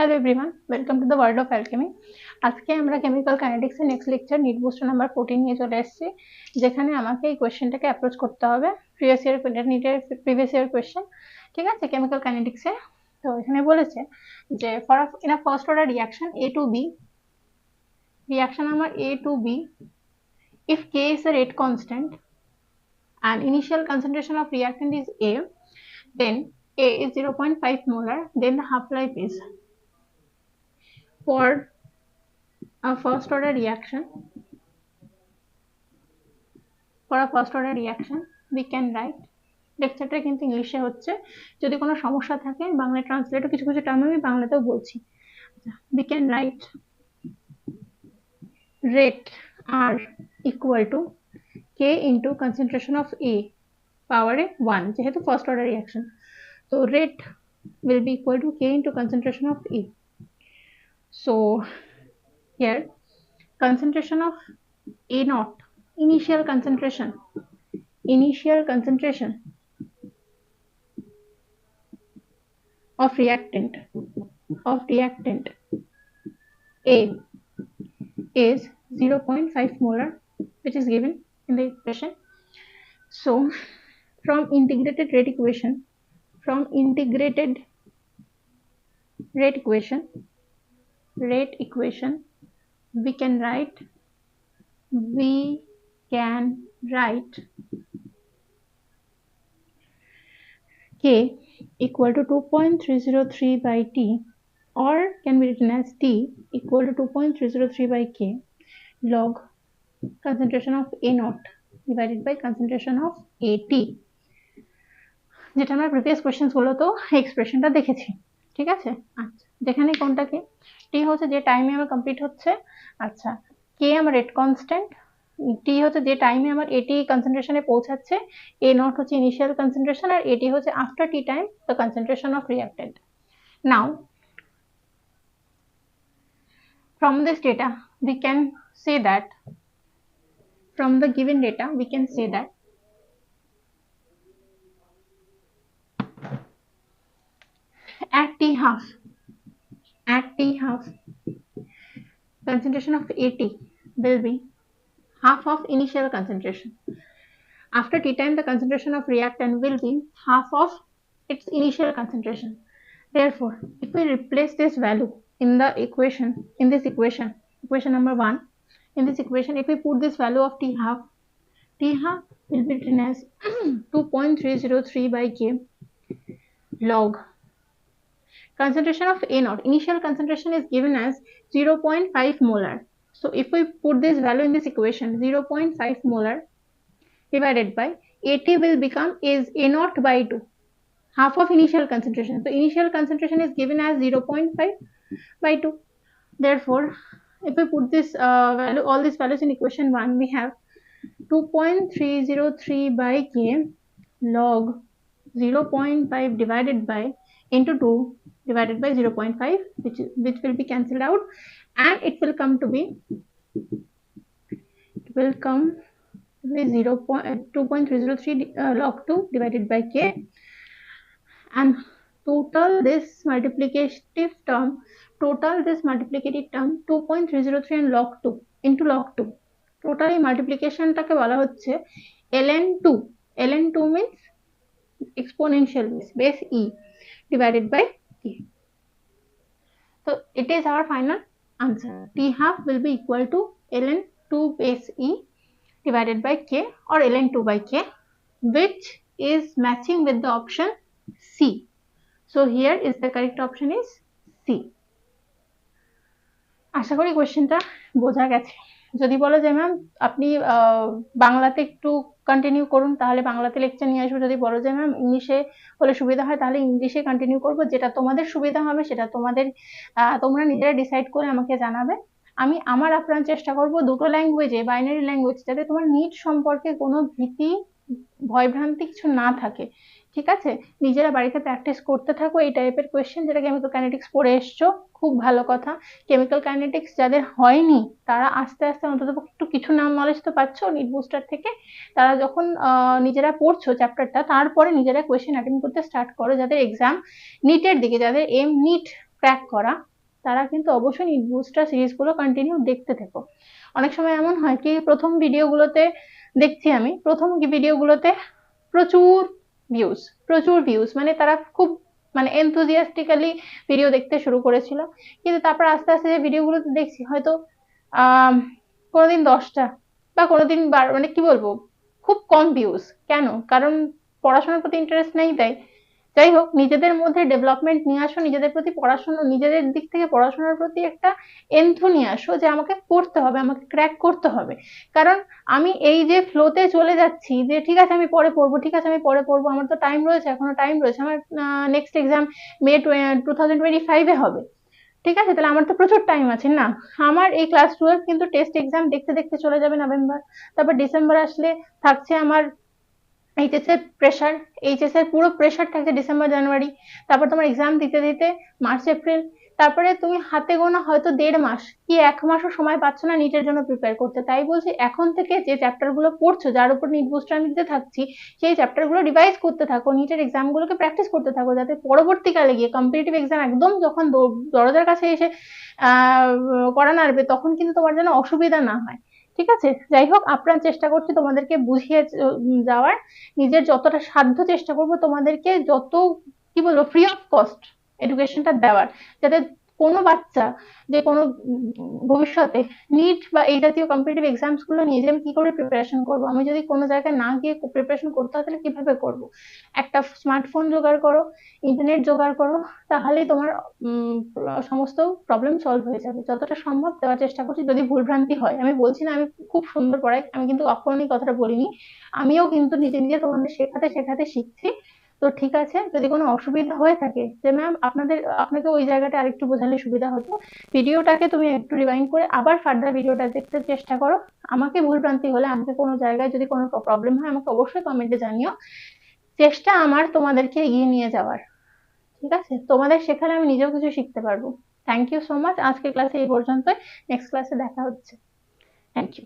Hello everyone, welcome to the world of alchemy. আজকে আমরা chemical kinetics এর next lecture NEET booster number 14 নিয়ে চলে এসেছি, যেখানে আমাকে এই কোয়েশ্চেনটাকে অ্যাপ্রোচ করতে হবে। প্রিভিয়াস ইয়ার কোয়েশ্চেন, ঠিক আছে, কেমিক্যাল কাইনেটিক্স এর। তো এখানে বলেছে যে for in a first order reaction A to B, reaction number A to B, if K is a rate constant and initial concentration of reactant is A, then A is 0.5 molar, then the half-life is. For a first order reaction, we can write, লেকচারটা কিন্তু ইংলিশে হচ্ছে, যদি কোনো সমস্যা থাকে বাংলা ট্রান্সলেটও কিছু কিছু term আমি বাংলাতেও বলছি। we can write rate R equal to K into concentration of A power 1, যেহেতু ফার্স্ট অর্ডার রিঅ্যাকশন। তো rate will be equal to K into concentration of A. So here concentration of A naught, initial concentration of reactant A is 0.5 molar, which is given in the equation. So from integrated rate equation, we can write K equal to 2.303 by T, or can be written as T equal to 2.303 by K log concentration of A naught divided by concentration of AT, যেটা আমরা previous question গুলো তো এক্সপ্রেশনটা দেখেছি, ঠিক আছে। আচ্ছা, যেখানে কোনটাকে টি হচ্ছে যে টাইমে আমার কমপ্লিট হচ্ছে, আচ্ছা, কে আমার রেট কনস্ট্যান্ট, টি হচ্ছে যে টাইমে আমার এটি কনসেন্ট্রেশনে পৌঁছাচ্ছে, এ নট হচ্ছে ইনিশিয়াল কনসেন্ট্রেশন, আর এটি হচ্ছে after t time the concentration of reactant. Now from this data we can say that at T half concentration of AT will be half of initial concentration. After T time the concentration of reactant will be half of its initial concentration. Therefore, if we replace this value in the equation, equation number 1, in this equation, if we put this value of T half will be written as 2.303 by K log concentration of A naught, initial concentration is given as 0.5 molar. So if we put this value in this equation, 0.5 molar divided by AT will become is A naught by 2, half of initial concentration. So initial concentration is given as 0.5 by 2. Therefore, if we put this value, all these values in equation 1, we have 2.303 by K log 0.5 divided by into 2 divided by 0.5, which will be cancelled out, and it will come to be 2.303 log 2 divided by K, and total this multiplicative term 2.303 and log 2 into log 2, total multiplication টাকে বলা হচ্ছে ln2 means exponential base E divided by K. So it is our final answer. T half will be equal to ln2 base E divided by K, or ln2 by K, which is matching with the option C. So here is the correct option is C. আশা করি কোশ্চেনটা বোঝা গেছে। যদি বলো যে ma'am আপনি বাংলাতে একটু কন্টিনিউ করুন, তাহলে বাংলাতে লেকচার নিয়ে আসবো। যদি বলো যে ম্যাম ইংলিশে হলে সুবিধা হয়, তাহলে ইংলিশে কন্টিনিউ করবো। যেটা তোমাদের সুবিধা হবে সেটা তোমরা নিজেরা ডিসাইড করে আমাকে জানাবে। আমি আমার আপ্রাণ চেষ্টা করবো দুটো ল্যাঙ্গুয়েজে, বাইনারি ল্যাঙ্গুয়েজ, যাতে তোমার নিট সম্পর্কে কোনো ভীতি ভয়ভ্রান্তি কিছু না থাকে, ঠিক আছে। নিজেরা বাড়িতে প্র্যাকটিস করতে থাকো এই টাইপের কোয়েশ্চেন, যেটা কেমিক্যাল কাইনেটিক্স পড়ে এসছো, খুব ভালো কথা। কেমিক্যাল কাইনেটিক্স যাদের হয়নি তারা আস্তে আস্তে অন্তত একটু কিছু নাম নলেজ তো পাচ্ছ নিট বুস্টার থেকে। তারা যখন নিজেরা পড়ছো চ্যাপ্টারটা, তারপরে নিজেরা কোয়েশ্চেন অ্যাটেন্ড করতে স্টার্ট করো, যাদের এক্সাম নিটের দিকে, যাদের এম নিট ক্র্যাক করা, তারা কিন্তু অবশ্যই নিট বুস্টার সিরিজগুলো কন্টিনিউ দেখতে থেকো। অনেক সময় এমন হয় কি প্রথম ভিডিওগুলোতে দেখছি আমি প্রথম ভিডিওগুলোতে প্রচুর ভিউজ মানে তারা খুব মানে এনথুজিয়াস্টিক্যালি ভিডিও দেখতে শুরু করেছিল, কিন্তু তারপর আস্তে আস্তে যে ভিডিওগুলোতে দেখছি হয়তো কোনোদিন 10টা বা কোনোদিন মানে কি বলবো খুব কম ভিউজ। কেন? কারণ পড়াশোনার প্রতি ইন্টারেস্ট নেই তাই। যাই হোক, নিজেদের মধ্যে ডেভেলপমেন্ট নিয়ে আসো, নিজেদের প্রতি পড়াশোনা, নিজেদের দিক থেকে পড়াশোনার প্রতি একটা এন্থু নিয়ে আসো যে আমাকে পড়তে হবে, আমাকে ক্র্যাক করতে হবে। কারণ আমি এই যে ফ্লোতে চলে যাচ্ছি যে ঠিক আছে আমি পরে পড়বো, ঠিক আছে আমি পরে পড়বো, আমার তো টাইম রয়েছে, এখনো টাইম রয়েছে, আমার নেক্সট এক্সাম মে 2025-এ হবে, ঠিক আছে তাহলে আমার তো প্রচুর টাইম আছে না। আমার এই ক্লাস 12 কিন্তু টেস্ট এক্সাম দেখতে দেখতে চলে যাবে নভেম্বর, তারপর ডিসেম্বর আসলে থাকছে আমার এইচএস এর প্রেশার, এইচএস এর পুরো প্রেশার থাকছে ডিসেম্বর জানুয়ারি, তারপর তোমার এক্সাম দিতে দিতে মার্চ এপ্রিল, তারপরে তুমি হাতে গোনা হয়তো 1.5 মাস কি 1 মাসও সময় পাচ্ছ না নিটের জন্য প্রিপেয়ার করতে। তাই বলছি এখন থেকে যে চ্যাপ্টার গুলো পড়ছো, যার উপর নিট বুস্টার আমি দিতে থাকছি, সেই চ্যাপ্টার গুলো রিভাইজ করতে থাকো, নিটের এক্সাম গুলোকে প্র্যাকটিস করতে থাকো, যাতে পরবর্তীকালে গিয়ে কম্পিটিটিভ এক্সাম একদম যখন দরজার কাছে এসে করা নাড়বে তখন কিন্তু তোমার যেন অসুবিধা না হয়। ঠিক আছে, যাই হোক আপ্রাণ চেষ্টা করছি তোমাদেরকে বুঝিয়ে যাওয়ার, নিজের যতটা সাধ্য চেষ্টা করব তোমাদেরকে যত কি বলবো ফ্রি অফ কস্ট এডুকেশনটা দেওয়ার, যাতে কোনো বাচ্চা যে কোনো ভবিষ্যতে নিট বা এই জাতীয় কম্পিটিটিভ এক্সামস গুলো নিয়ে যে আমি কি করে প্রিপারেশন করব, আমি যদি কোনো জায়গায় না গিয়ে প্রিপারেশন করতে হয় তাহলে কিভাবে করব। একটা স্মার্টফোন জোগাড় করো, ইন্টারনেট জোগাড় করো, তাহলেই তোমার সমস্ত প্রবলেম সলভ হয়ে যাবে। যতটা সম্ভব দেওয়ার চেষ্টা করছি, যদি ভুলভ্রান্তি হয় আমি বলছি না আমি খুব সুন্দর পড়াই, আমি কিন্তু কখনোই এই কথাটা বলিনি, আমিও কিন্তু নিজে নিজে তোমাদের শেখাতে শেখাতে শিখছি। তো ঠিক আছে, যদি কোনো অসুবিধা হয়ে থাকে যে ম্যাম আপনাকে ওই জায়গাটা আরেকটু বোঝালে সুবিধা হতো, ভিডিওটাকে তুমি একটু রিওয়াইন্ড করে আবার ফার্দার ভিডিওটা দেখতে চেষ্টা করো। আমাকে ভুলভ্রান্তি হলে, আমাকে কোনো জায়গায় যদি কোনো প্রবলেম হয় আমাকে অবশ্যই কমেন্টে জানিও। চেষ্টা আমার তোমাদেরকে এগিয়ে নিয়ে যাওয়ার। ঠিক আছে, তোমাদের শেখালে আমি নিজেও কিছু শিখতে পারবো। থ্যাংক ইউ সো মাচ, আজকের ক্লাসে এই পর্যন্তই, নেক্সট ক্লাসে দেখা হচ্ছে। Thank you.